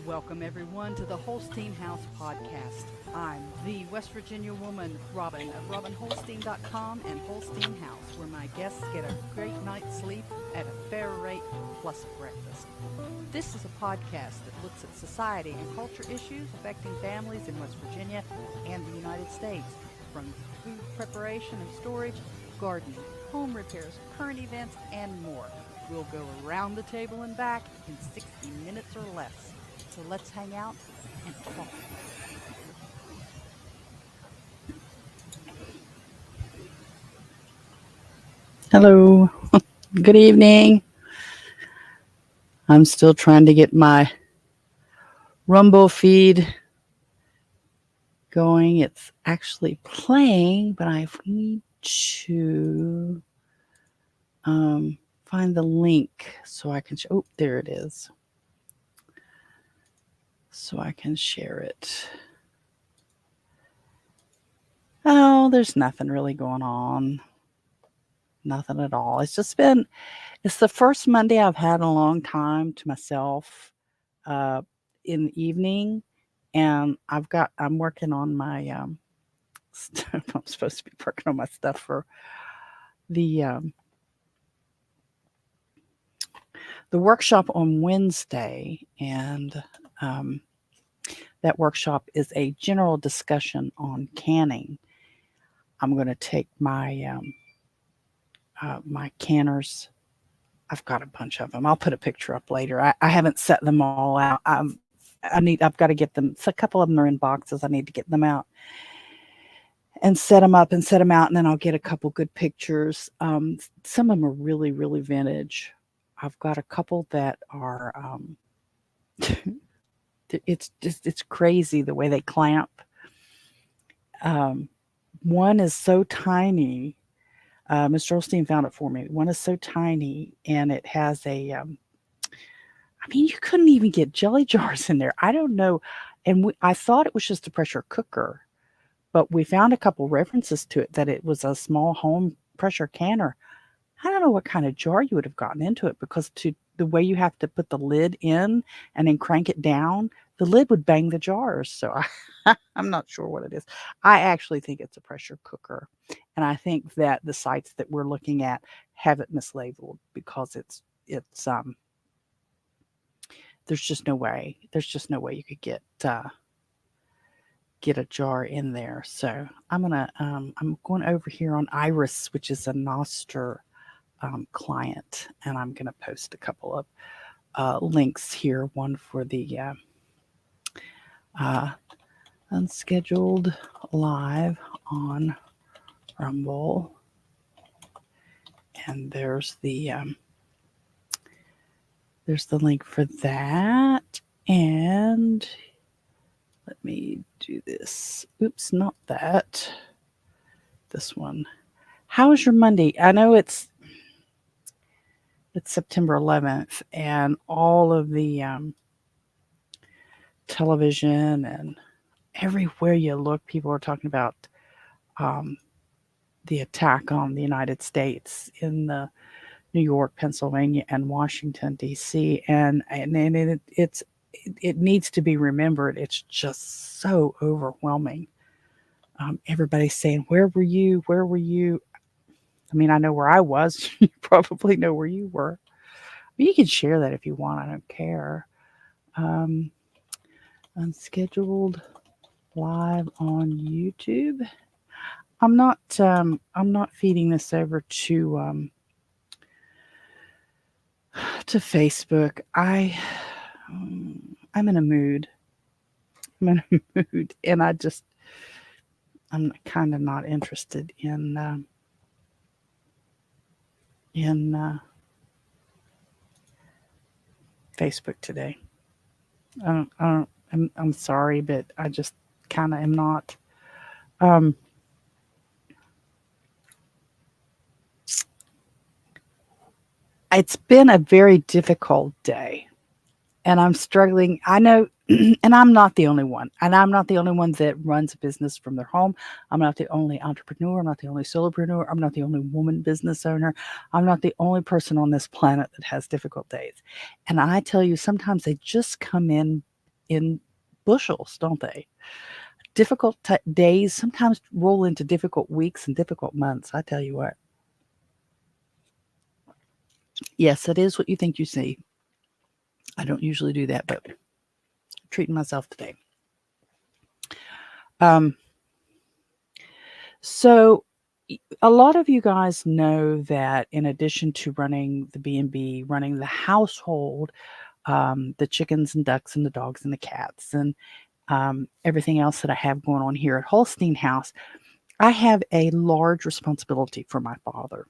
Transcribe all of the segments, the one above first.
Welcome, everyone, to the Holstein House podcast. I'm the West Virginia woman, Robin, of RobinHolstein.com and Holstein House, where my guests get a great night's sleep at a fair rate plus breakfast. This is a podcast that looks at society and culture issues affecting families in West Virginia and the United States, from food preparation and storage, gardening, home repairs, current events, and more. We'll go around the table and back in 60 minutes or less. So let's hang out and talk. Hello. Good evening. I'm still trying to get my Rumble feed going. It's actually playing, but I need to find the link so I can. Oh, there it is. So I can share it. Oh, there's nothing really going on. Nothing at all. It's the first Monday I've had in a long time to myself in the evening. And I'm working on my stuff. I'm supposed to be working on my stuff for the workshop on Wednesday. And that workshop is a general discussion on canning. I'm going to take my my canners. I've got a bunch of them. I'll put a picture up later. I haven't set them all out. I've got to get them. So a couple of them are in boxes. I need to get them out and set them up and set them out, and then I'll get a couple good pictures. Some of them are really, really vintage. I've got a couple that are. It's crazy the way they clamp. One is so tiny. Mr. Olstein found it for me. One is so tiny, and it has a. I mean, you couldn't even get jelly jars in there. I don't know, and I thought it was just a pressure cooker, but we found a couple references to it that it was a small home pressure canner. I don't know what kind of jar you would have gotten into it, because to the way you have to put the lid in and then crank it down, the lid would bang the jars. So I'm not sure what it is. I actually think it's a pressure cooker. And I think that the sites that we're looking at have it mislabeled, because it's there's just no way. There's just no way you could get a jar in there. So I'm going over here on Iris, which is a Nostr client, and I'm going to post a couple of links here. One for the Unscheduled live on Rumble, and there's the link for that. And let me do this. Oops, not that. This one. How is your Monday? I know it's September 11th, and all of the television and everywhere you look, people are talking about the attack on the United States in the New York, Pennsylvania, and Washington D.C. And it needs to be remembered. It's just so overwhelming. Everybody's saying, "Where were you? Where were you?" I mean, I know where I was. You probably know where you were. But you can share that if you want. I don't care. Unscheduled live on YouTube. I'm not feeding this over to Facebook. I'm in a mood. I'm in a mood, and I'm kind of not interested in Facebook today. I'm sorry, but I just kind of am not. Um, it's been a very difficult day, and I'm struggling. I know, and I'm not the only one. And I'm not the only one that runs a business from their home. I'm not the only entrepreneur. I'm not the only solopreneur. I'm not the only woman business owner. I'm not the only person on this planet that has difficult days. And I tell you, sometimes they just come in in bushels, don't they? Difficult days sometimes roll into difficult weeks and difficult months. I tell you what. Yes, it is what you think you see. I don't usually do that, but I'm treating myself today. Um, so a lot of you guys know that in addition to running the B&B, running the household, the chickens and ducks and the dogs and the cats and everything else that I have going on here at Holstein House, I have a large responsibility for my father.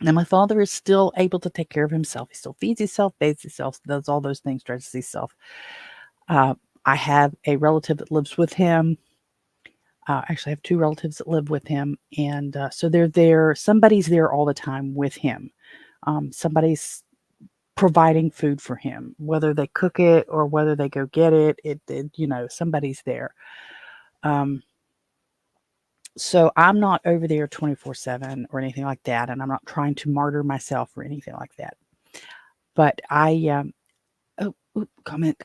Now, my father is still able to take care of himself. He still feeds himself, bathes himself, does all those things, dresses himself. I have a relative that lives with him. Actually, I have two relatives that live with him. And so they're there. Somebody's there all the time with him. Somebody's providing food for him, whether they cook it or whether they go get it. Somebody's there. So I'm not over there 24/7 or anything like that, and I'm not trying to martyr myself or anything like that. But comment.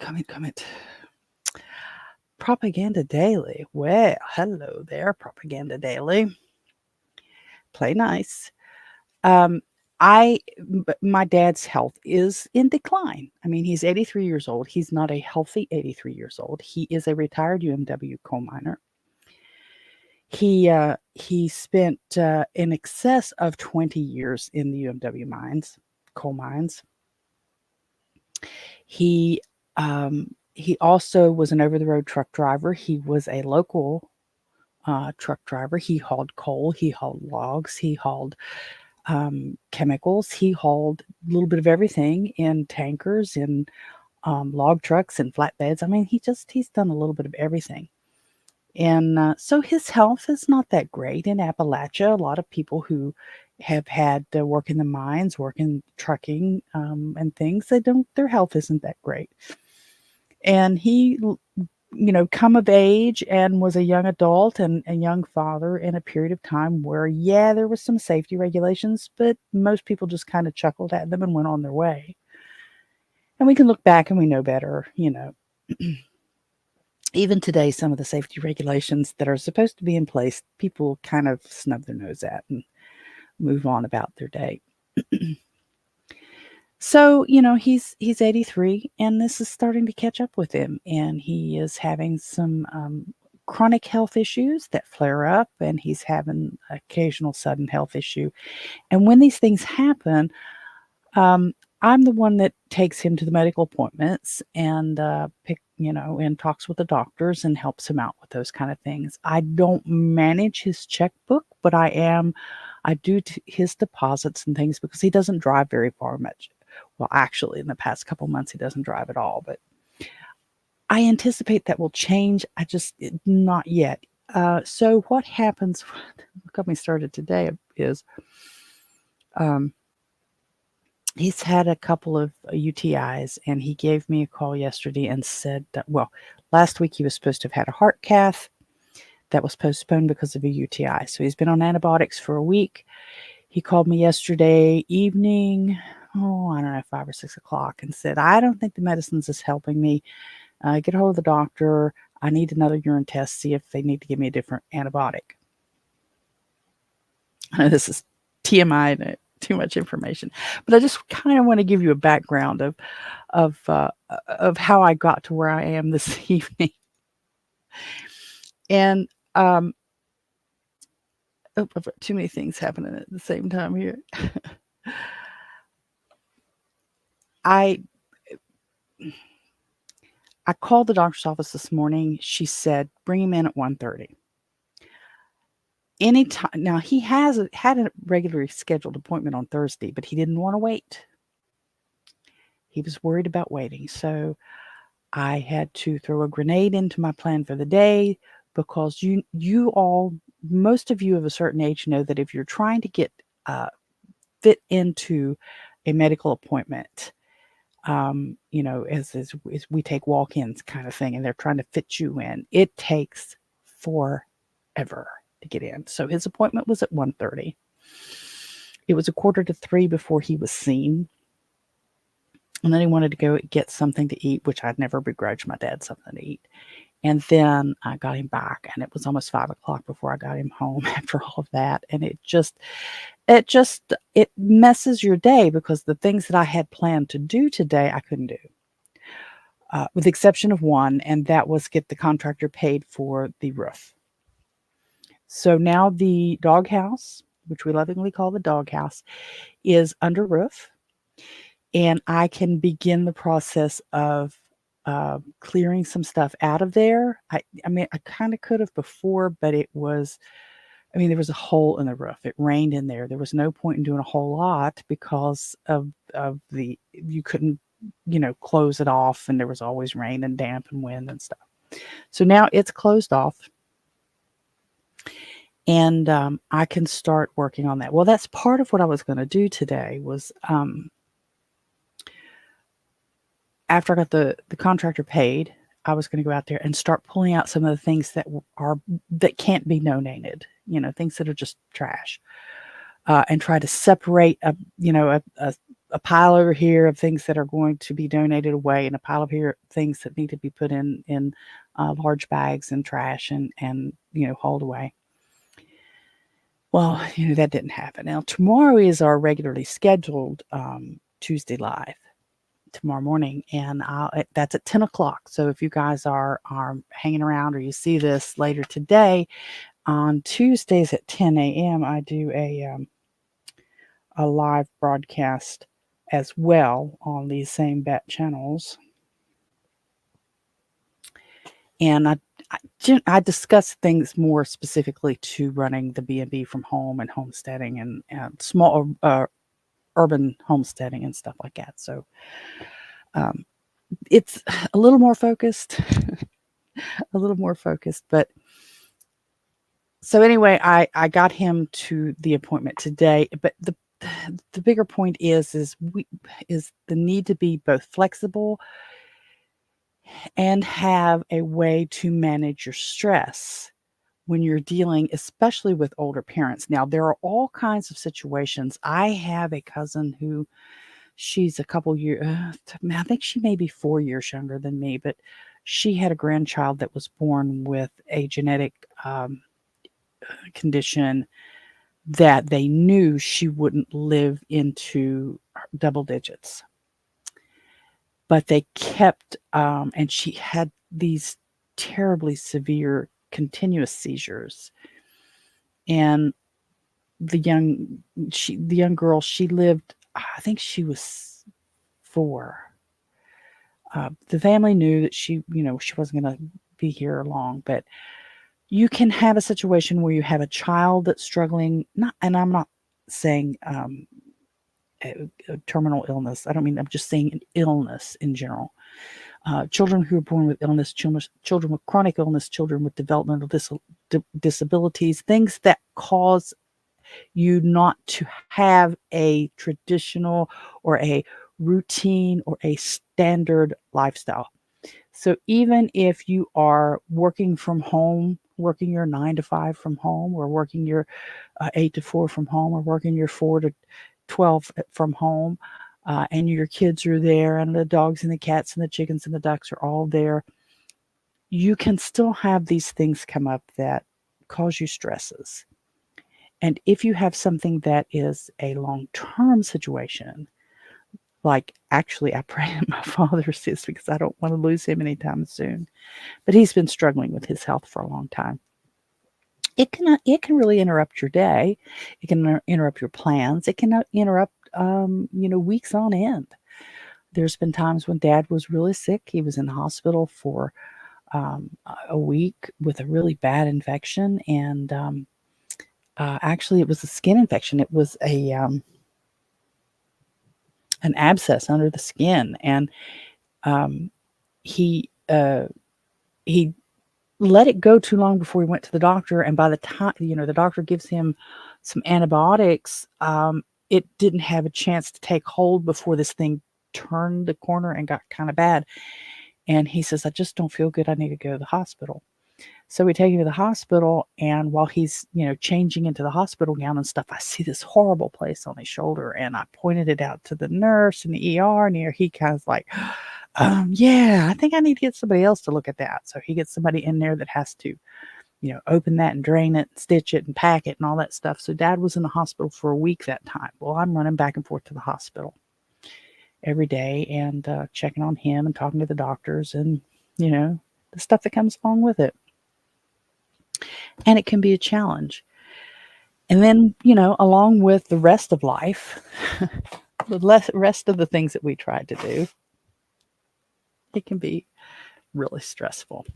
Propaganda Daily. Well, hello there, Propaganda Daily. Play nice. My dad's health is in decline. I mean, he's 83 years old. He's not a healthy 83 years old. He is a retired UMW coal miner. He spent in excess of 20 years in the UMW mines, coal mines. He also was an over-the-road truck driver. He was a local truck driver. He hauled coal. He hauled logs. He hauled chemicals. He hauled a little bit of everything in tankers, in log trucks, and flatbeds. I mean, he's done a little bit of everything. And so his health is not that great in Appalachia. A lot of people who have had to work in the mines, work in trucking, and things, their health isn't that great. And he, come of age and was a young adult and a young father in a period of time where, there was some safety regulations, but most people just kind of chuckled at them and went on their way. And we can look back and we know better, Even today, some of the safety regulations that are supposed to be in place, people kind of snub their nose at and move on about their day. So, he's 83 and this is starting to catch up with him, and he is having some chronic health issues that flare up, and he's having occasional sudden health issue. And when these things happen, I'm the one that takes him to the medical appointments and and talks with the doctors and helps him out with those kind of things. I don't manage his checkbook, but I do his deposits and things because he doesn't drive very far much. Well, actually, in the past couple months, he doesn't drive at all, but I anticipate that will change. Not yet. So what happens, what got me started today is, he's had a couple of UTIs, and he gave me a call yesterday and said that, last week he was supposed to have had a heart cath that was postponed because of a UTI. So he's been on antibiotics for a week. He called me yesterday evening, I don't know, 5 or 6 o'clock, and said, I don't think the medicines is helping me. Get a hold of the doctor. I need another urine test, see if they need to give me a different antibiotic. I know this is TMI and too much information, but I just kind of want to give you a background of how I got to where I am this evening. And I've got too many things happening at the same time here. I called the doctor's office this morning. She said, bring him in at 1:30. Anytime. Now, he had a regularly scheduled appointment on Thursday, but he didn't want to wait. He was worried about waiting. So I had to throw a grenade into my plan for the day, because you all, most of you of a certain age, know that if you're trying to get fit into a medical appointment, as we take walk-ins kind of thing, and they're trying to fit you in, it takes forever to get in. So his appointment was at 1:30. It was 2:45 before he was seen. And then he wanted to go get something to eat, which I'd never begrudged my dad something to eat. And then I got him back, and it was almost 5 o'clock before I got him home after all of that. And it messes your day, because the things that I had planned to do today, I couldn't do, with the exception of one, and that was get the contractor paid for the roof. So now the doghouse, which we lovingly call the doghouse, is under roof, and I can begin the process of clearing some stuff out of there. I mean, I kind of could have before, but there was a hole in the roof. It rained in there. There was no point in doing a whole lot because of you couldn't, close it off, and there was always rain and damp and wind and stuff. So now it's closed off, and I can start working on that. Well, that's part of what I was going to do today was, after I got the contractor paid, I was going to go out there and start pulling out some of the things that can't be donated, things that are just trash, and try to separate a pile over here of things that are going to be donated away, and a pile of here things that need to be put in large bags and trash and hauled away. Well, that didn't happen. Now tomorrow is our regularly scheduled Tuesday Live. Tomorrow morning, and that's at 10 o'clock. So if you guys are hanging around, or you see this later today, on Tuesdays at 10 a.m. I do a live broadcast as well on these same BAT channels, and I discuss things more specifically to running the B&B from home and homesteading and small urban homesteading and stuff like that. So it's a little more focused, but so anyway, I got him to the appointment today, but the bigger point is the need to be both flexible and have a way to manage your stress when you're dealing, especially with older parents. Now, there are all kinds of situations. I have a cousin who, she's a couple years, I think she may be 4 years younger than me, but she had a grandchild that was born with a genetic condition that they knew she wouldn't live into double digits. But they kept, and she had these terribly severe continuous seizures. And the young girl, she lived, I think she was 4. The family knew that she wasn't going to be here long, but you can have a situation where you have a child that's struggling, and I'm not saying a terminal illness. I don't mean, I'm just saying an illness in general. Children who are born with illness, children with chronic illness, children with developmental disabilities, things that cause you not to have a traditional or a routine or a standard lifestyle. So even if you are working from home, working your 9 to 5 from home, or working your 8 to 4 from home, or working your 4 to 12 from home, and your kids are there, and the dogs and the cats and the chickens and the ducks are all there, you can still have these things come up that cause you stresses. And if you have something that is a long-term situation, like actually I pray that my father's is, because I don't want to lose him anytime soon, but he's been struggling with his health for a long time. It can really interrupt your day. It can interrupt your plans. It can interrupt weeks on end. There's been times when Dad was really sick. He was in the hospital for a week with a really bad infection, and actually it was a skin infection. It was an abscess under the skin, and he let it go too long before he went to the doctor, and by the time the doctor gives him some antibiotics, it didn't have a chance to take hold before this thing turned the corner and got kind of bad. And he says, I just don't feel good. I need to go to the hospital. So we take him to the hospital, and while he's, changing into the hospital gown and stuff, I see this horrible place on his shoulder, and I pointed it out to the nurse in the ER, and he kind of like, yeah, I think I need to get somebody else to look at that. So he gets somebody in there that has to, open that and drain it, stitch it and pack it and all that stuff. So Dad was in the hospital for a week that time. Well, I'm running back and forth to the hospital every day and checking on him and talking to the doctors and, the stuff that comes along with it. And it can be a challenge. And then, along with the rest of life, the rest of the things that we tried to do, it can be really stressful.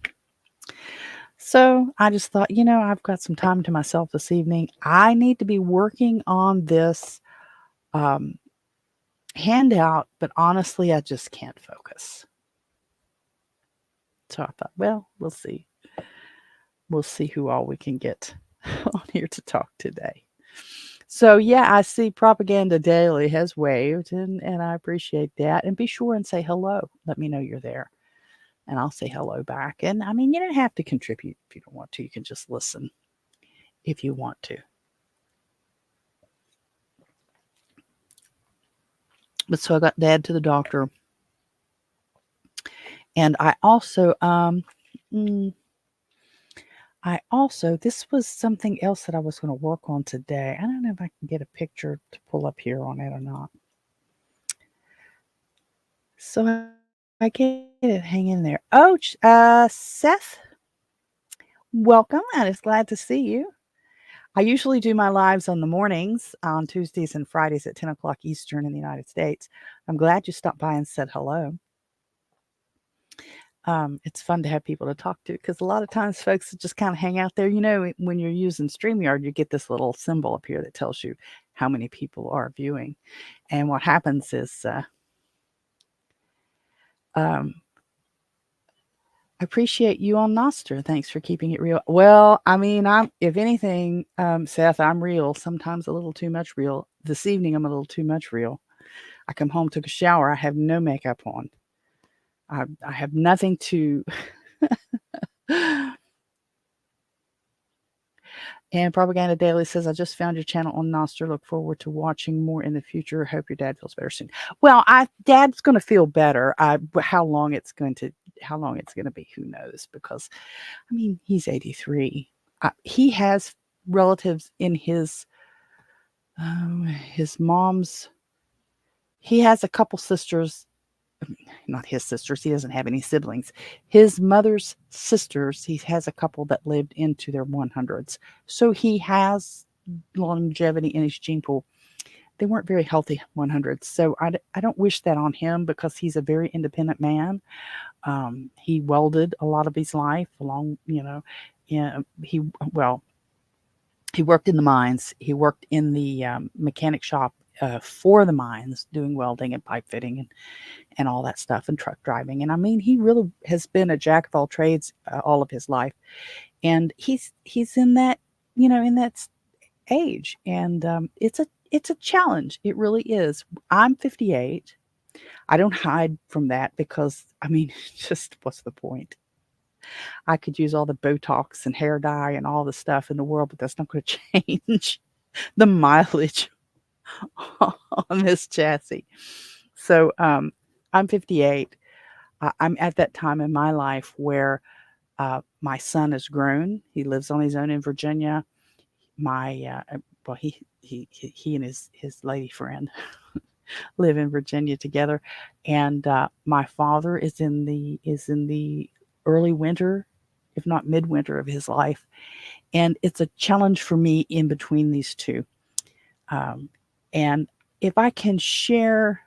So I just thought, I've got some time to myself this evening. I need to be working on this handout, but honestly, I just can't focus. So I thought, well, we'll see. We'll see who all we can get on here to talk today. So yeah, I see Propaganda Daily has waved, and I appreciate that. And be sure and say hello. Let me know you're there, and I'll say hello back. And I mean, you don't have to contribute if you don't want to. You can just listen if you want to. But so I got Dad to the doctor, and I also this was something else that I was going to work on today. I don't know if I can get a picture to pull up here on it or not. So I get it. Hang in there. Oh, Seth, welcome. I'm just glad to see you. I usually do my lives on the mornings on Tuesdays and Fridays at 10 o'clock Eastern in the United States. I'm glad you stopped by and said hello. It's fun to have people to talk to because a lot of times folks just kind of hang out there. When you're using StreamYard, you get this little symbol up here that tells you how many people are viewing. And what happens is I appreciate you on Nostr. Thanks for keeping it real. Well, I mean, if anything, Seth, I'm real, sometimes a little too much real. This evening, I'm a little too much real. I come home, took a shower. I have no makeup on. I have nothing to... And Propaganda Daily says, I just found your channel on Nostr. Look forward to watching more in the future. Hope your dad feels better soon. Well, Dad's going to feel better. How long it's going to be, who knows? Because, I mean, he's 83. He has relatives in his mom's. He has a couple sisters. Not his sisters. He doesn't have any siblings. His mother's sisters, he has a couple that lived into their 100s. So he has longevity in his gene pool. They weren't very healthy 100s. So I don't wish that on him because he's a very independent man. He welded a lot of his life along, he worked in the mines. He worked in the mechanic shop for the mines doing welding and pipe fitting and all that stuff and truck driving. And I mean, he really has been a jack of all trades all of his life. And he's in that, in that age. And it's a challenge. It really is. I'm 58. I don't hide from that because, I mean, just what's the point? I could use all the Botox and hair dye and all the stuff in the world, but that's not going to change the mileage on this chassis. So I'm 58. I'm at that time in my life where my son has grown. He lives on his own in Virginia. He and his lady friend live in Virginia together, and my father is in the early winter, if not midwinter of his life, and it's a challenge for me in between these two. And if I can share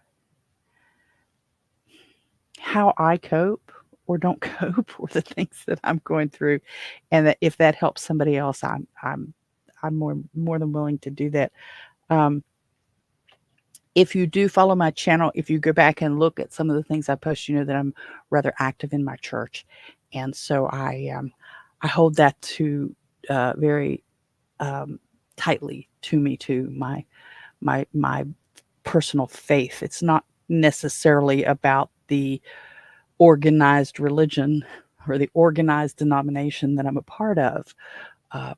how I cope or don't cope or the things that I'm going through, and that if that helps somebody else, I'm more than willing to do that. If you do follow my channel, if you go back and look at some of the things I post, you know that I'm rather active in my church, and so I hold that to very tightly to me too. My personal faith. It's not necessarily about the organized religion or the organized denomination that I'm a part of.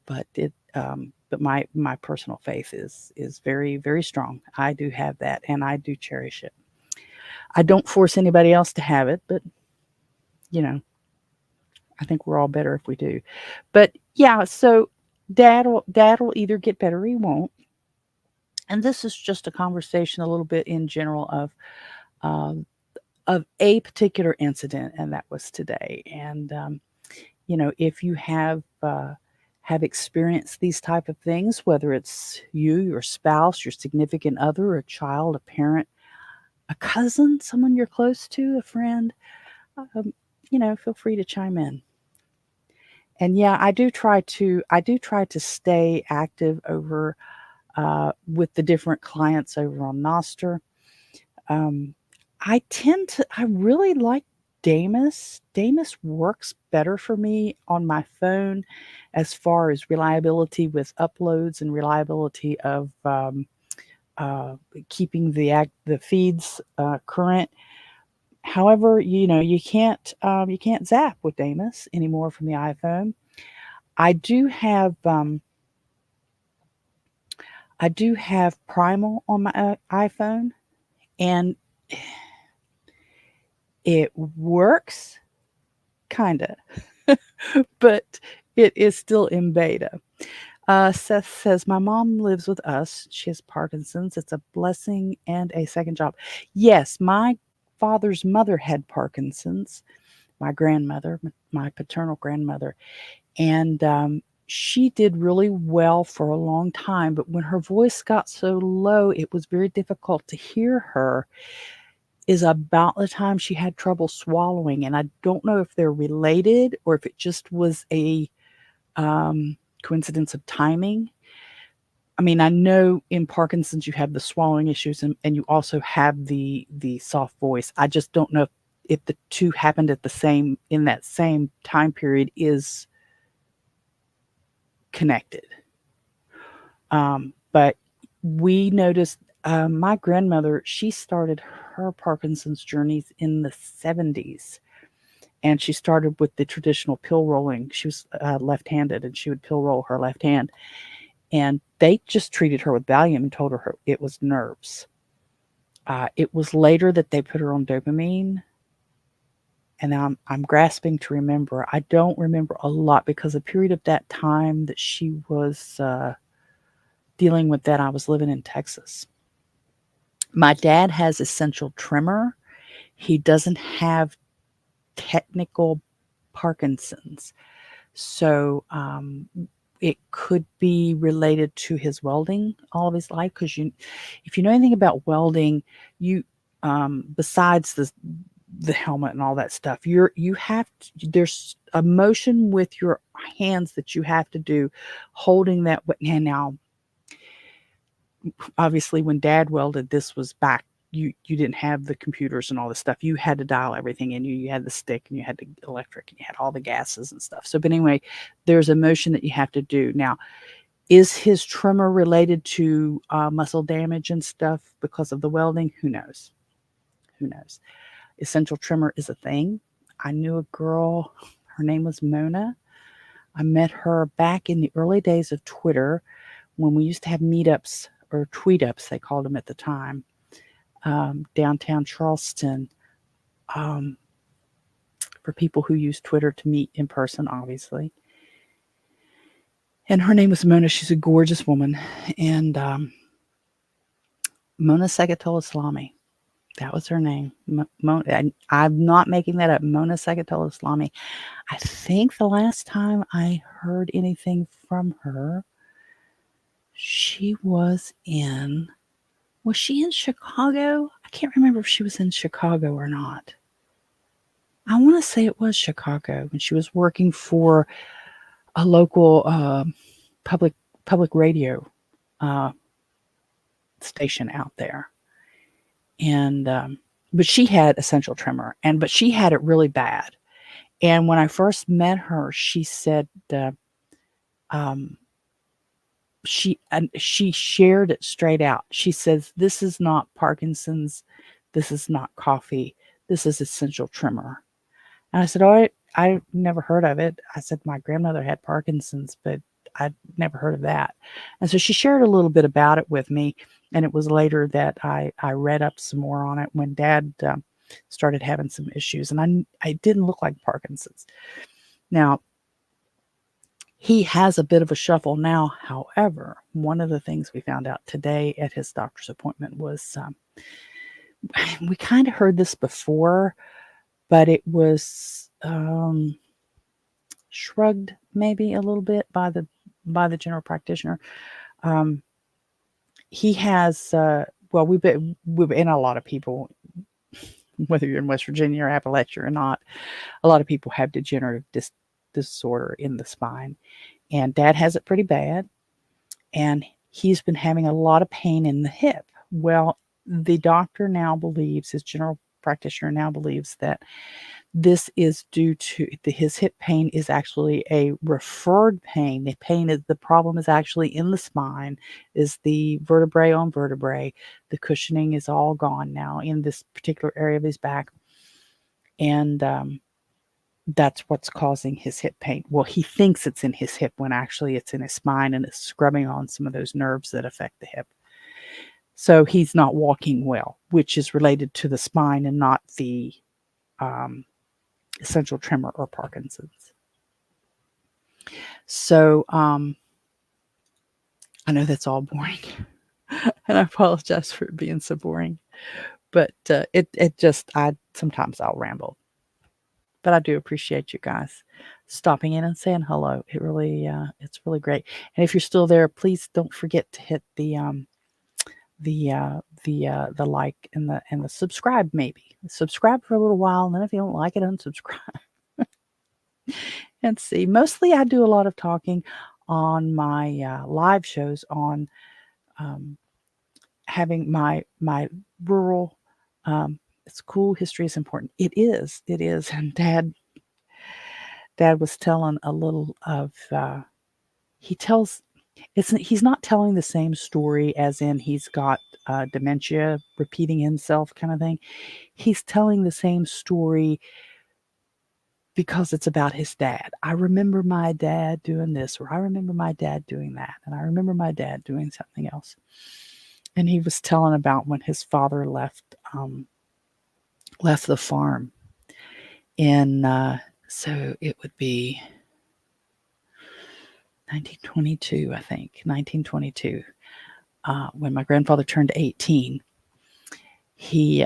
But my personal faith is very, very strong. I do have that, and I do cherish it. I don't force anybody else to have it, but you know, I think we're all better if we do. But yeah, so dad will either get better or he won't. And this is just a conversation a little bit in general um, of a particular incident, and that was today. And if you have experienced these type of things, whether it's you, your spouse, your significant other, a child, a parent, a cousin, someone you're close to, a friend, um, feel free to chime in. And yeah, I do try to stay active over with the different clients over on Nostr. Um, I really like Damus. Damus works better for me on my phone as far as reliability with uploads and reliability of uh, keeping the feeds current. However, you can't zap with Damus anymore from the iPhone. I do have um, I do have Primal on my iPhone, and it works kinda, but it is still in beta. Seth says, "My mom lives with us. She has Parkinson's. It's a blessing and a second job." Yes, my father's mother had Parkinson's, my grandmother, my paternal grandmother, and she did really well for a long time. But when her voice got so low, it was very difficult to hear her. Is about the time she had trouble swallowing, and I don't know if they're related or if it just was a coincidence of timing. I mean, I know in Parkinson's you have the swallowing issues, and you also have the soft voice. I just don't know if the two happened at the same in that same time period is connected. But we noticed my grandmother, she started her Parkinson's journeys in the 70s. And she started with the traditional pill rolling. She was left-handed, and she would pill roll her left hand. And they just treated her with Valium and told her it was nerves. It was later that they put her on dopamine, and now I'm grasping to remember. I don't remember a lot because the period of that time that she was dealing with that, I was living in Texas. My dad has essential tremor. He doesn't have technical Parkinson's. So it could be related to his welding all of his life. Because if you know anything about welding, you besides the helmet and all that stuff, there's a motion with your hands that you have to do, holding that. And now, obviously, when Dad welded, this was back. You didn't have the computers and all this stuff. You had to dial everything in. You had the stick, and you had the electric, and you had all the gases and stuff. So, but anyway, there's a motion that you have to do. Now, is his tremor related to muscle damage and stuff because of the welding? Who knows? Who knows? Essential tremor is a thing. I knew a girl. Her name was Mona. I met her back in the early days of Twitter when we used to have meetups or tweet-ups, they called them at the time. Downtown Charleston, for people who use Twitter to meet in person, obviously. And her name was Mona. She's a gorgeous woman. And Mona Segatul Islami. That was her name. I'm not making that up. Mona Segatul Islami. I think the last time I heard anything from her, she was in Chicago? I can't remember if she was in Chicago or not. I want to say it was Chicago when she was working for a local public radio uh, station out there. And but she had essential tremor, but she had it really bad. And when I first met her, she said um, she shared it straight out. She says, "This is not Parkinson's. This is not coffee. This is essential tremor." And I said, "All right." I never heard of it. I said my grandmother had Parkinson's, but I'd never heard of that. And so she shared a little bit about it with me. And it was later that I read up some more on it when Dad started having some issues. And I didn't look like Parkinson's. Now, he has a bit of a shuffle now. However, one of the things we found out today at his doctor's appointment was we kind of heard this before, but it was shrugged maybe a little bit by the general practitioner. He has well, we've been in a lot of people, whether you're in West Virginia or Appalachia or not, a lot of people have degenerative disorder in the spine, and Dad has it pretty bad, and he's been having a lot of pain in the hip. Well, the doctor now believes, his general practitioner now believes, that this is due to his hip pain is actually a referred pain. The problem is actually in the spine, is the vertebrae on vertebrae. The cushioning is all gone now in this particular area of his back. And that's what's causing his hip pain. Well, he thinks it's in his hip when actually it's in his spine, and it's scrubbing on some of those nerves that affect the hip. So he's not walking well, which is related to the spine and not the essential tremor or Parkinson's. So I know that's all boring, and I apologize for it being so boring, but sometimes I'll ramble. But I do appreciate you guys stopping in and saying hello. It really, it's really great. And if you're still there, please don't forget to hit the like and the subscribe. Maybe subscribe for a little while, and then if you don't like it, unsubscribe. And see, mostly I do a lot of talking on my live shows on having my rural. It's cool. History is important. It is. And Dad was telling a little of. He's not telling the same story as in he's got dementia, repeating himself kind of thing. He's telling the same story because it's about his dad. I remember my dad doing this, or I remember my dad doing that, and I remember my dad doing something else. And he was telling about when his father left the farm. And so it would be 1922, I think, 1922. When my grandfather turned 18, he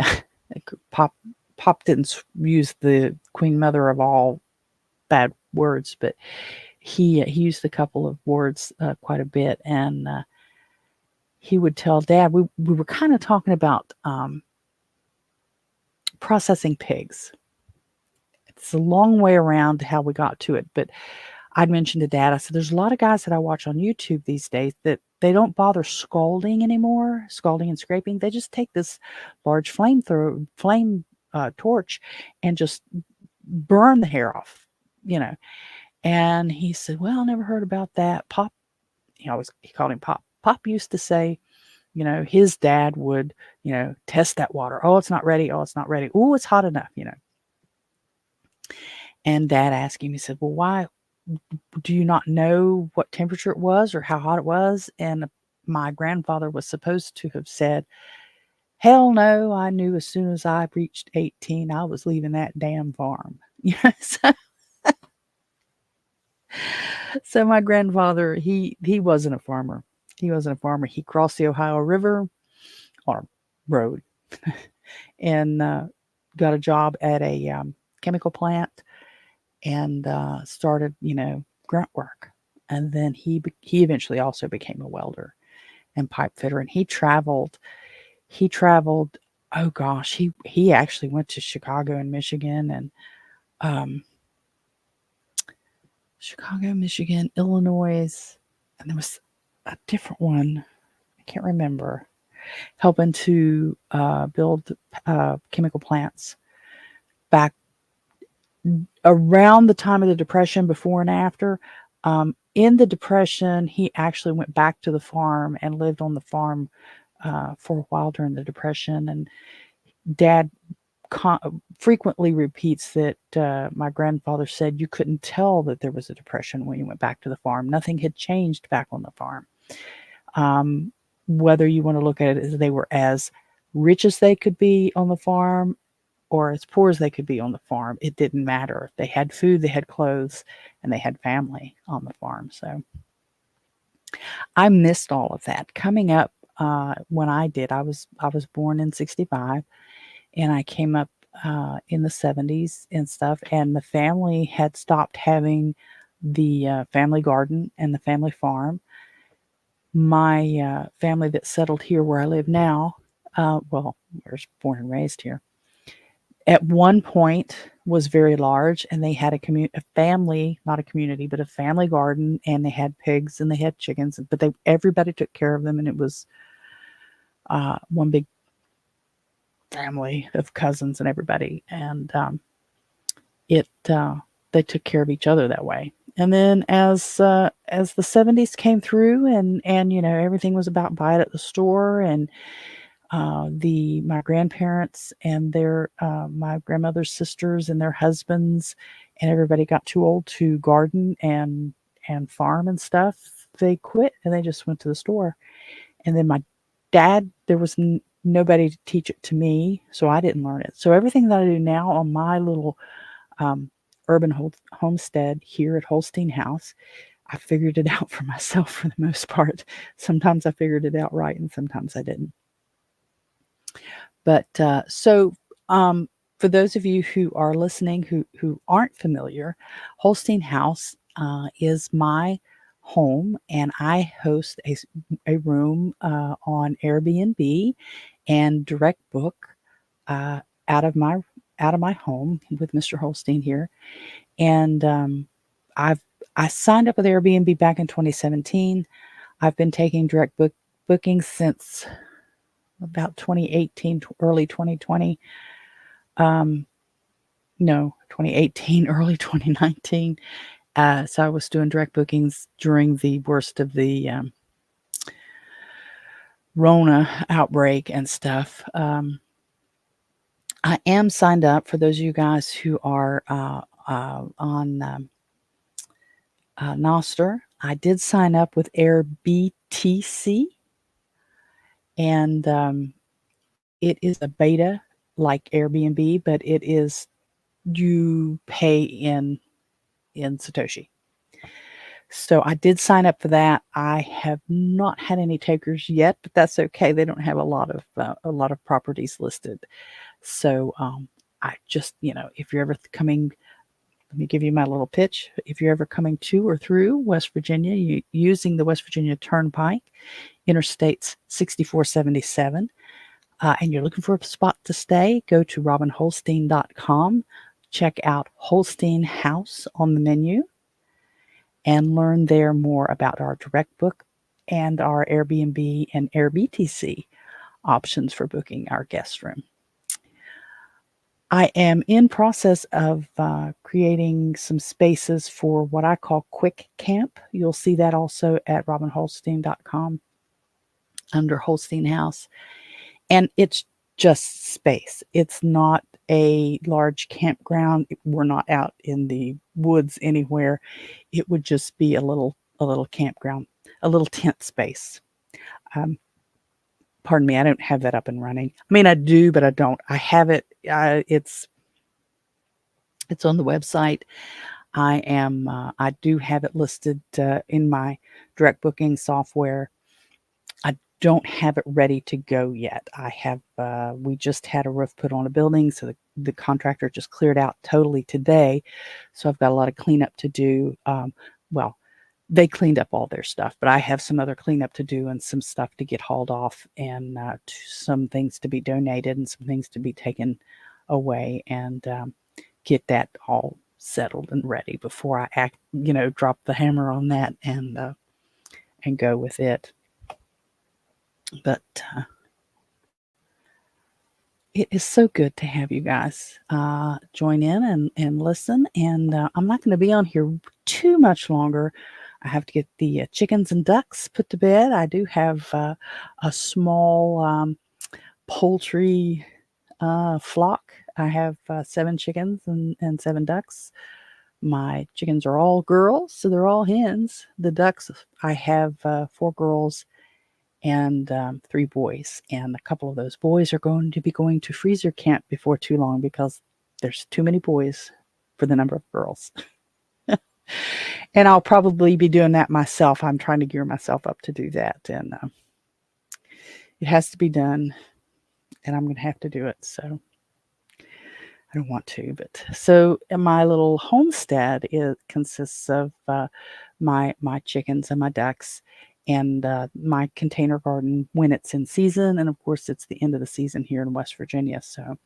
Pop didn't use the Queen Mother of all bad words, but he used a couple of words quite a bit, and he would tell Dad. We were kind of talking about processing pigs. It's a long way around how we got to it, but I'd mentioned to Dad, I said, there's a lot of guys that I watch on YouTube these days that they don't bother scalding anymore, scalding and scraping. They just take this large flame torch and just burn the hair off, And he said, well, I never heard about that. Pop, he called him Pop. Pop used to say, his dad would, test that water. Oh, it's not ready. Oh, it's not ready. Oh, it's hot enough, And Dad asked him, he said, well, why do you not know what temperature it was or how hot it was? And my grandfather was supposed to have said, hell no, I knew as soon as I reached 18, I was leaving that damn farm. So my grandfather, he wasn't a farmer. He wasn't a farmer. He crossed the Ohio River on a road and got a job at a chemical plant and started, grunt work. And then he eventually also became a welder and pipe fitter. And he traveled. Oh gosh, he actually went to Chicago and Michigan and Chicago, Michigan, Illinois, and there was a different one. I can't remember. Helping to build chemical plants back around the time of the Depression, before and after. In the Depression, he actually went back to the farm and lived on the farm for a while during the Depression. And Dad frequently repeats that my grandfather said you couldn't tell that there was a depression when you went back to the farm. Nothing had changed back on the farm. Whether you want to look at it as they were as rich as they could be on the farm or as poor as they could be on the farm, it didn't matter. They had food, they had clothes, and they had family on the farm. So I missed all of that. Coming up when I did, I was born in '65, and I came up in the '70s and stuff, and the family had stopped having the family garden and the family farm. My family that settled here where I live now, well, I was born and raised here, at one point was very large, and they had a family, not a community, but a family garden, and they had pigs and they had chickens, but everybody took care of them, and it was one big family of cousins and everybody, and they took care of each other that way. And then as the '70s came through, and everything was about buy it at the store, and my grandparents and my grandmother's sisters and their husbands and everybody got too old to garden and farm and stuff. They quit and they just went to the store. And then my dad, there was nobody to teach it to me, so I didn't learn it. So everything that I do now on my little urban homestead here at Holstein House, I figured it out for myself for the most part. Sometimes I figured it out right, and sometimes I didn't. But for those of you who are listening who aren't familiar, Holstein House is my home, and I host a room on Airbnb and direct book out of my home with Mr. Holstein here. And I signed up with Airbnb back in 2017. I've been taking direct bookings since about 2018, early 2020. No, 2018, early 2019. So I was doing direct bookings during the worst of the Rona outbreak and stuff. I am signed up for those of you guys who are on Nostr. I did sign up with AirBTC, and it is a beta like Airbnb, but it is you pay in Satoshi. So I did sign up for that. I have not had any takers yet, but that's okay. They don't have a lot of properties listed. So I just, if you're ever coming, let me give you my little pitch. If you're ever coming to or through West Virginia, using the West Virginia Turnpike, Interstates 6477, and you're looking for a spot to stay, go to robinholstein.com, check out Holstein House on the menu, and learn there more about our direct book and our Airbnb and AirBTC options for booking our guest room. I am in process of creating some spaces for what I call quick camp. You'll see that also at robinholstein.com under Holstein House. And it's just space. It's not a large campground. We're not out in the woods anywhere. It would just be a little campground, a little tent space. Pardon me, I don't have that up and running. I mean, I do, but I don't. I have it. It's on the website. I do have it listed in my direct booking software. I don't have it ready to go yet. We just had a roof put on a building, so the contractor just cleared out totally today. So I've got a lot of cleanup to do. Well, they cleaned up all their stuff, but I have some other cleanup to do and some stuff to get hauled off, and some things to be donated and some things to be taken away, and get that all settled and ready before I drop the hammer on that and go with it. But it is so good to have you guys join in and listen. And I'm not going to be on here too much longer. I have to get the chickens and ducks put to bed. I do have a small poultry flock I have 7 chickens and 7 ducks. My chickens are all girls, so they're all hens. The ducks, I have 4 girls and 3 boys. And a couple of those boys are going to be going to freezer camp before too long because there's too many boys for the number of girls. And I'll probably be doing that myself. I'm trying to gear myself up to do that. And it has to be done. And I'm going to have to do it. So I don't want to, but so my little homestead consists of my chickens and my ducks, and my container garden when it's in season, and of course it's the end of the season here in West Virginia, so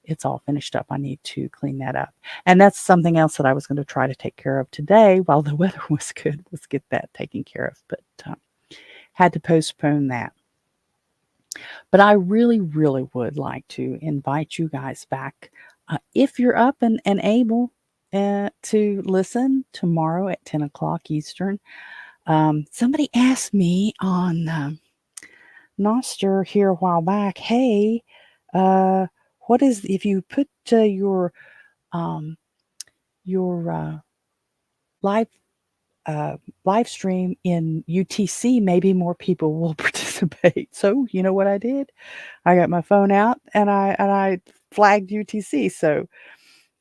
it's all finished up. I need to clean that up, and that's something else that I was going to try to take care of today while the weather was good. Was get that taken care of, but had to postpone that. But I really, really would like to invite you guys back if you're up and able to listen tomorrow at 10 o'clock Eastern. Somebody asked me on Nostr here a while back, hey, what is if you put your live live stream in UTC, maybe more people will participate. So you know what I did? I got my phone out and I flagged UTC. So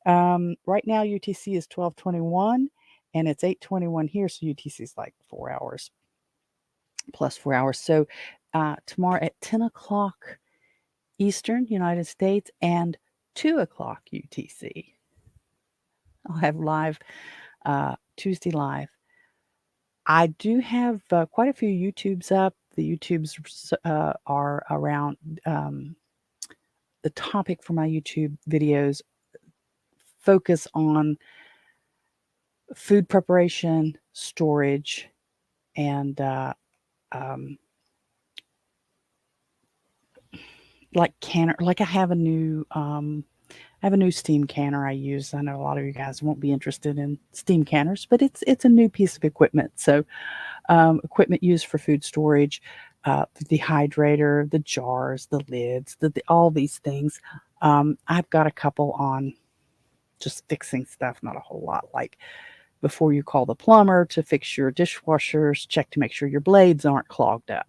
right now UTC is 12:21 and it's 8:21 here. So UTC is like 4 hours plus 4 hours. So tomorrow at 10 o'clock Eastern United States and 2 o'clock UTC, I'll have live Tuesday live. I do have quite a few YouTubes up. The YouTubes are around the topic for my YouTube videos focus on food preparation, storage, and like canner. Like I have a new steam canner I use. I know a lot of you guys won't be interested in steam canners, but it's a new piece of equipment. So equipment used for food storage, the dehydrator, the jars, the lids, all these things. I've got a couple on just fixing stuff, not a whole lot. Like before you call the plumber to fix your dishwashers, check to make sure your blades aren't clogged up.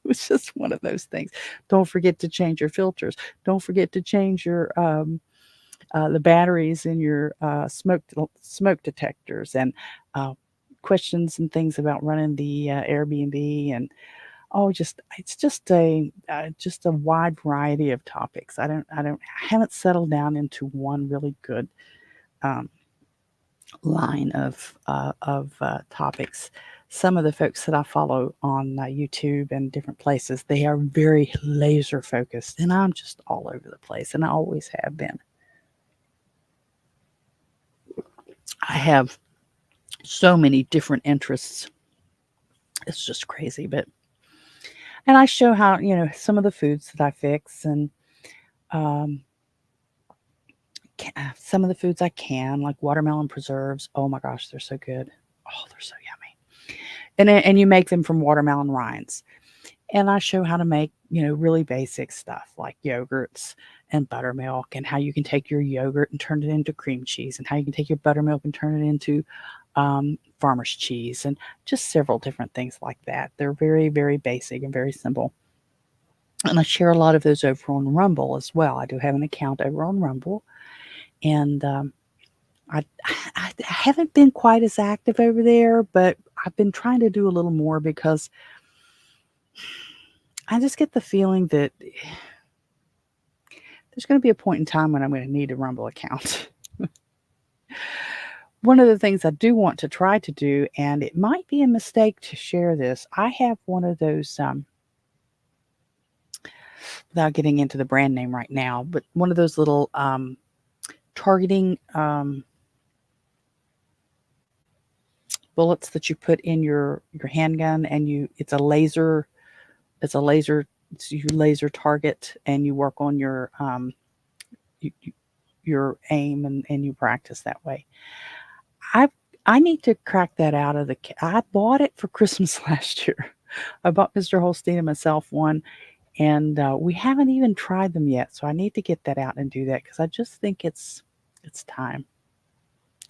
It's just one of those things. Don't forget to change your filters. Don't forget to change your the batteries in your smoke detectors, and questions and things about running the Airbnb, and it's just a wide variety of topics. I haven't settled down into one really good line of topics. Some of the folks that I follow on YouTube and different places, they are very laser focused, and I'm just all over the place, and I always have been. I have so many different interests. It's just crazy, and I show how, some of the foods that I fix, and some of the foods I can, like watermelon preserves. Oh my gosh, they're so good. Oh, they're so yummy. And you make them from watermelon rinds. And I show how to make, really basic stuff like yogurts and buttermilk, and how you can take your yogurt and turn it into cream cheese, and how you can take your buttermilk and turn it into farmer's cheese, and just several different things like that. They're very, very basic and very simple. And I share a lot of those over on Rumble as well. I do have an account over on Rumble, and I haven't been quite as active over there, but I've been trying to do a little more because I just get the feeling that there's going to be a point in time when I'm going to need a Rumble account. One of the things I do want to try to do, and it might be a mistake to share this, I have one of those, without getting into the brand name right now, but one of those little targeting bullets that you put in your handgun, and it's a laser, you laser target, and you work on your aim, and you practice that way. I need to crack that out of the. I bought it for Christmas last year. I bought Mr. Holstein and myself one, And we haven't even tried them yet, so I need to get that out and do that because I just think it's time.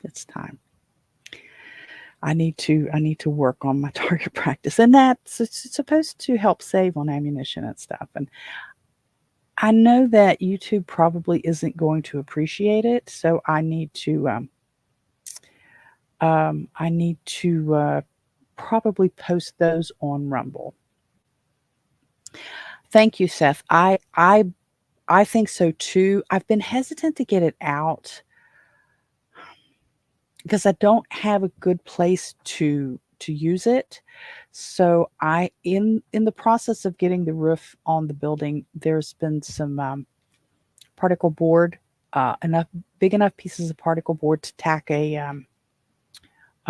It's time. I need to work on my target practice, and it's supposed to help save on ammunition and stuff. And I know that YouTube probably isn't going to appreciate it, so I need to probably post those on Rumble. Thank you, Seth. I think so too. I've been hesitant to get it out because I don't have a good place to use it. So I in the process of getting the roof on the building, there's been some particle board, enough big enough pieces of particle board to tack a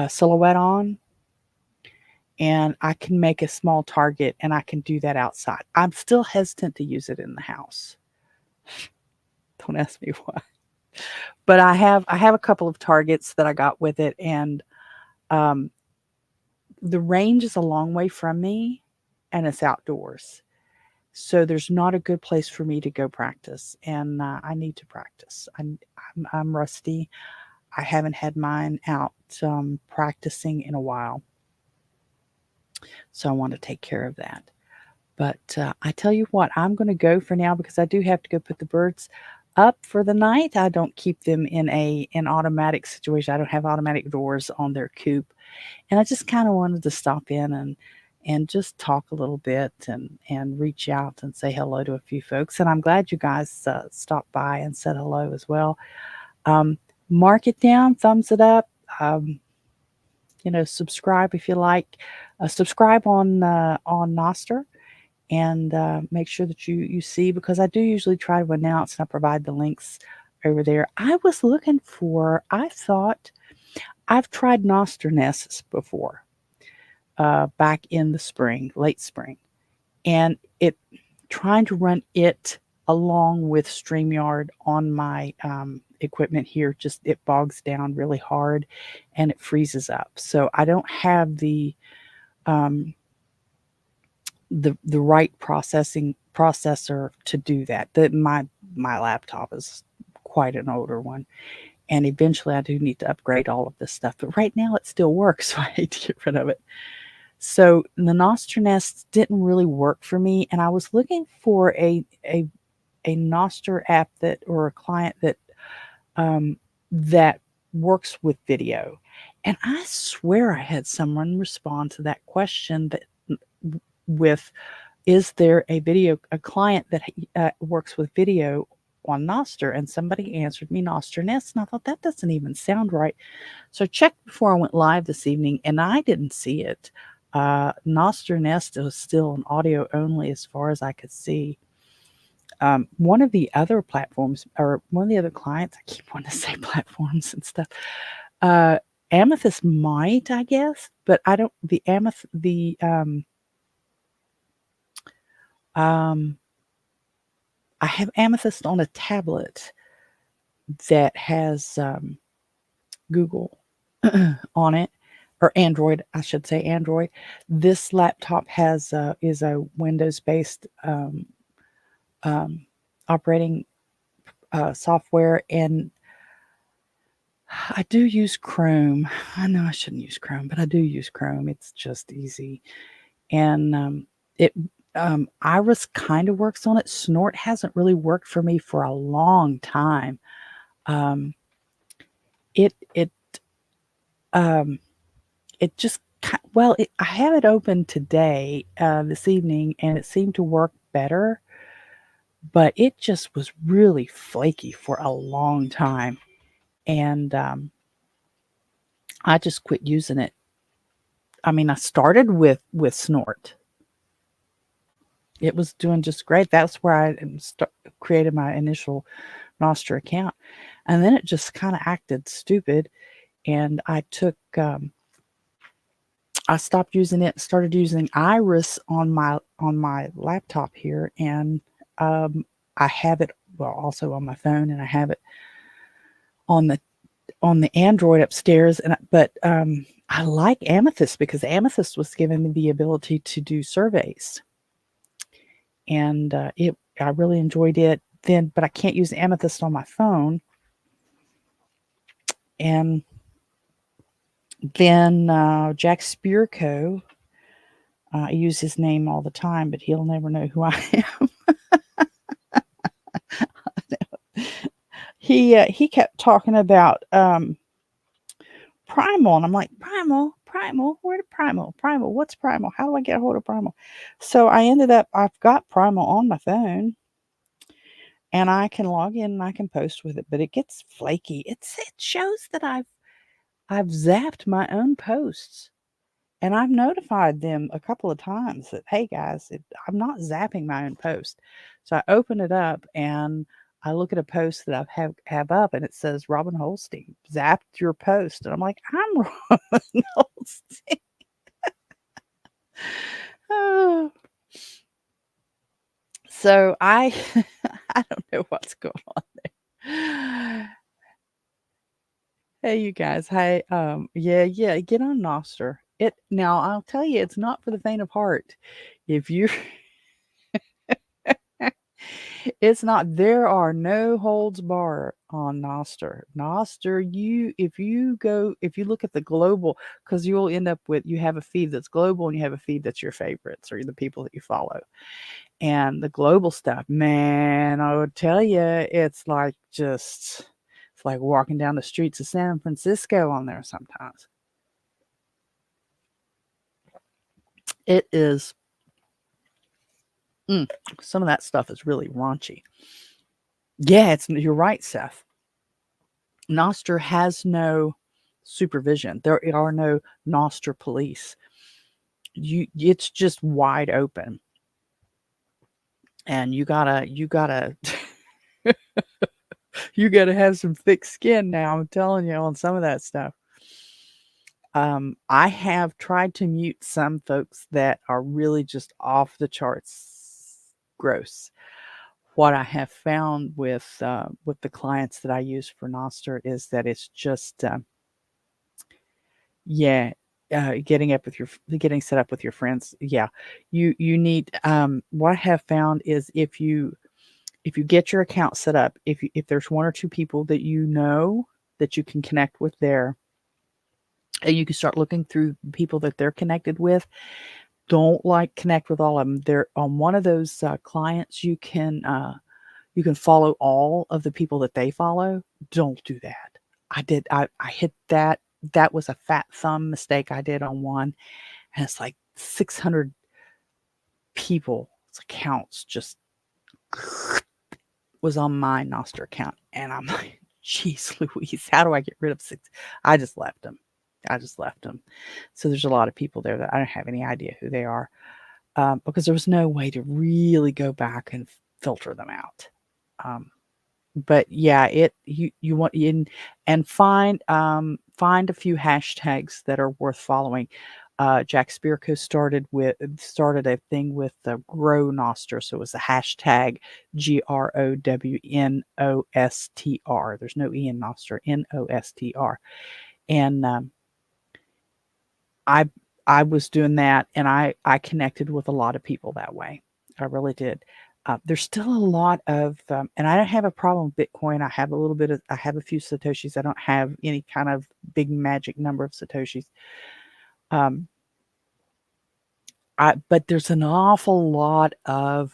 silhouette on, and I can make a small target, and I can do that outside. I'm still hesitant to use it in the house. Don't ask me why. But I have a couple of targets that I got with it, and the range is a long way from me, and it's outdoors. So there's not a good place for me to go practice, and I need to practice. I'm rusty. I haven't had mine out practicing in a while, so I want to take care of that. But I tell you what, I'm going to go for now because I do have to go put the birds up for the night. I don't keep them in an automatic situation. I don't have automatic doors on their coop, and I just kind of wanted to stop in and just talk a little bit and reach out and say hello to a few folks. And I'm glad you guys stopped by and said hello as well. Mark it down, thumbs it up. Subscribe if you like. Subscribe on Nostr. And make sure that you see, because I do usually try to announce and I provide the links over there. I thought I've tried Nostr nests before, back in the spring, late spring, and trying to run it along with StreamYard on my equipment here, it bogs down really hard and it freezes up. So I don't have the right processor to do that. My laptop is quite an older one, and eventually I do need to upgrade all of this stuff. But right now it still works, so I hate to get rid of it. So the Nostr nests didn't really work for me, and I was looking for a Nostr app or a client that works with video. And I swear I had someone respond to that question with, is there a client that works with video on Nostr? And somebody answered me Nostr Nest, and I thought that doesn't even sound right. So I checked before I went live this evening, and I didn't see it. Nostr Nest was still an audio only as far as I could see. One of the other platforms, or one of the other clients, I keep wanting to say platforms and stuff, Amethyst might, I guess, but I don't, I have Amethyst on a tablet that has Google on it, or Android, I should say Android. This laptop is a Windows-based operating software, and I do use Chrome. I know I shouldn't use Chrome, but I do use Chrome. It's just easy, and Iris kind of works on it. Snort hasn't really worked for me for a long time. It just, I have it open today, this evening, and it seemed to work better, but it just was really flaky for a long time, and I just quit using it. I mean, I started with Snort. It was doing just great. That's where I created my initial Nostr account, and then it just kind of acted stupid, and I stopped using it, started using Iris on my laptop here, and I have it also on my phone, and I have it on the Android upstairs. But I like Amethyst because Amethyst was giving me the ability to do surveys, and I really enjoyed it. Then, but I can't use Amethyst on my phone. And then Jack Spirko, I use his name all the time, but he'll never know who I am. He kept talking about Primal, and I'm like, Primal, where did Primal? What's Primal? How do I get a hold of Primal? So I've got Primal on my phone, and I can log in and I can post with it, but it gets flaky. It shows that I've zapped my own posts. And I've notified them a couple of times that, hey guys, I'm not zapping my own post. So I open it up and I look at a post that I have up, and it says Robin Holstein zapped your post. And I'm like, I'm Robin Holstein. Oh. So I don't know what's going on there. Hey, you guys. Hey, yeah, get on Nostr. Now I'll tell you, it's not for the faint of heart. If you It's not. There are no holds bar on Nostr. Nostr, if you look at the global, because you'll end up with, you have a feed that's global and you have a feed that's your favorites or the people that you follow. And the global stuff, man, I would tell you, it's like walking down the streets of San Francisco on there sometimes. It is. Some of that stuff is really raunchy. Yeah, you're right, Seth. Nostr has no supervision. There are no Nostr police. It's just wide open. And you gotta you gotta have some thick skin now, I'm telling you, on some of that stuff. I have tried to mute some folks that are really just off the charts gross. What I have found with the clients that I use for Nostr is that it's just getting set up with your friends. Yeah, you need. What I have found is if you get your account set up, if there's one or two people that you know that you can connect with there, and you can start looking through people that they're connected with. Don't connect with all of them. They're on one of those clients. You can follow all of the people that they follow. Don't do that. I hit that. That was a fat thumb mistake I did on one. And it's like 600 people's accounts just was on my Nostr account. And I'm like, geez Louise, how do I get rid of 6? I just left them. So there's a lot of people there that I don't have any idea who they are, because there was no way to really go back and filter them out. But yeah, you want in and find a few hashtags that are worth following. Jack Spirko started a thing with the Grow Nostr, so it was the hashtag GROWNOSTR. There's no E in Nostr, NOSTR, and I was doing that, and I connected with a lot of people that way. I really did. There's still a lot of, and I don't have a problem with Bitcoin. I have a few Satoshis. I don't have any kind of big magic number of Satoshis. But there's an awful lot of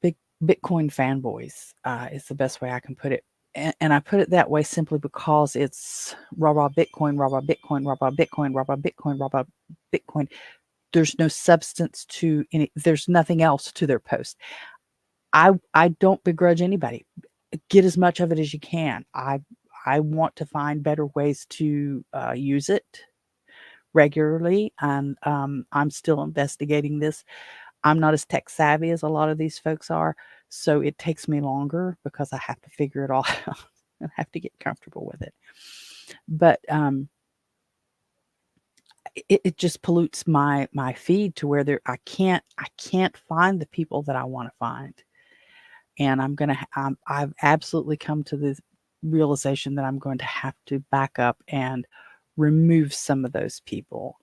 big Bitcoin fanboys, is the best way I can put it. And I put it that way simply because it's rah rah Bitcoin, rah rah Bitcoin, rah rah Bitcoin, rah rah Bitcoin, rah rah Bitcoin. There's no substance to any. There's nothing else to their post. I don't begrudge anybody. Get as much of it as you can. I want to find better ways to use it regularly, and I'm still investigating this. I'm not as tech savvy as a lot of these folks are, so it takes me longer because I have to figure it all out and have to get comfortable with it. But it just pollutes my feed to where I can't find the people that I want to find. And I've absolutely come to the realization that I'm going to have to back up and remove some of those people.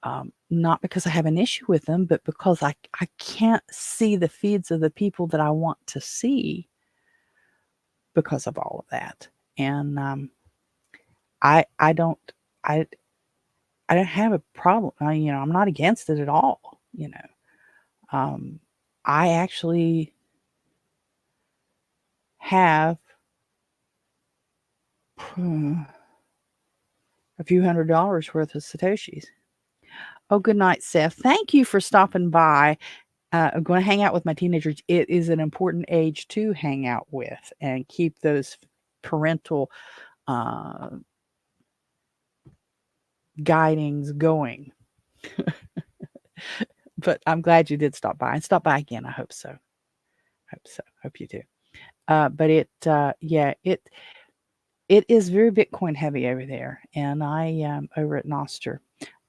Not because I have an issue with them, but because I can't see the feeds of the people that I want to see because of all of that. And I don't I don't have a problem. I'm not against it at all. I actually have a few $100s worth of Satoshis. Oh, good night, Seth. Thank you for stopping by. I'm going to hang out with my teenagers. It is an important age to hang out with and keep those parental guidings going. But I'm glad you did stop by, and stop by again. I hope so. Hope you do. But it is very Bitcoin heavy over there, and I over at Nostr.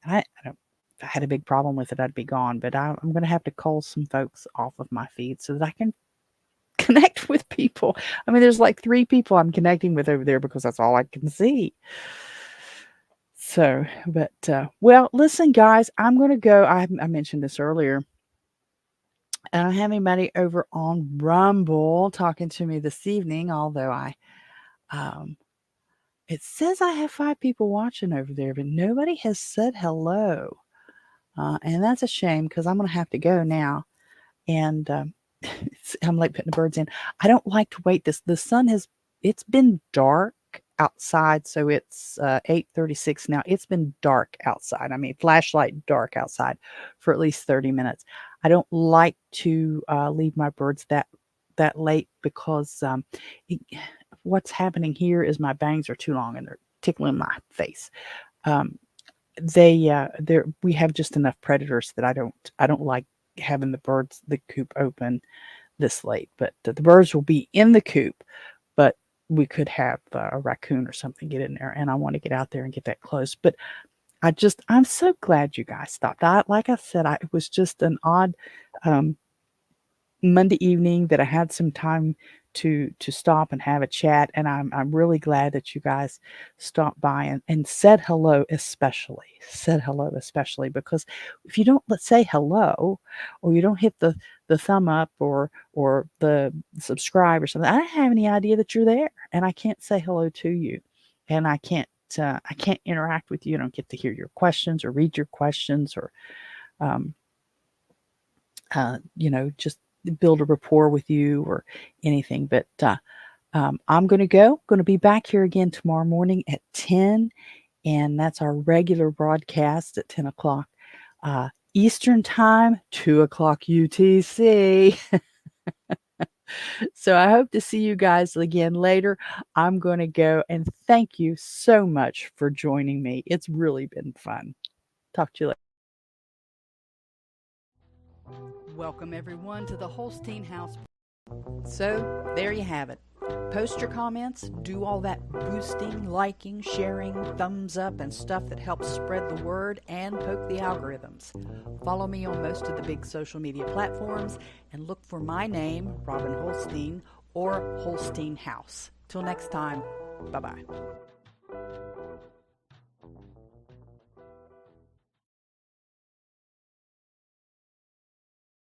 I don't. If I had a big problem with it, I'd be gone. But I'm going to have to cull some folks off of my feed so that I can connect with people. I mean, there's like 3 people I'm connecting with over there because that's all I can see. So, but well, listen, guys, I'm going to go. I mentioned this earlier. I don't have anybody over on Rumble talking to me this evening, although it says I have 5 people watching over there, but nobody has said hello. And that's a shame because I'm going to have to go now. And I'm like putting the birds in. I don't like to wait. The sun it's been dark outside. So it's 8:36 now. It's been dark outside. I mean, flashlight dark outside for at least 30 minutes. I don't like to leave my birds that late because what's happening here is my bangs are too long and they're tickling my face. We have just enough predators that I don't like having the coop open this late. But the birds will be in the coop, but we could have a raccoon or something get in there, and I want to get out there and get that close. But I'm so glad you guys stopped. Like I said, it was just an odd Monday evening that I had some time to stop and have a chat, and I'm really glad that you guys stopped by and said hello, especially because if you don't say hello, or you don't hit the thumb up or the subscribe or something, I don't have any idea that you're there, and I can't say hello to you, and I can't interact with you. I don't get to hear your questions or read your questions or just build a rapport with you or anything. But I'm going to be back here again tomorrow morning at 10, and that's our regular broadcast at 10 o'clock Eastern time, 2 o'clock UTC. So I hope to see you guys again later. I'm going to go, and thank you so much for joining me. It's really been fun. Talk to you later. Welcome, everyone, to the Holstein House. So, there you have it. Post your comments, do all that boosting, liking, sharing, thumbs up, and stuff that helps spread the word and poke the algorithms. Follow me on most of the big social media platforms and look for my name, Robin Holstein, or Holstein House. Till next time, bye-bye.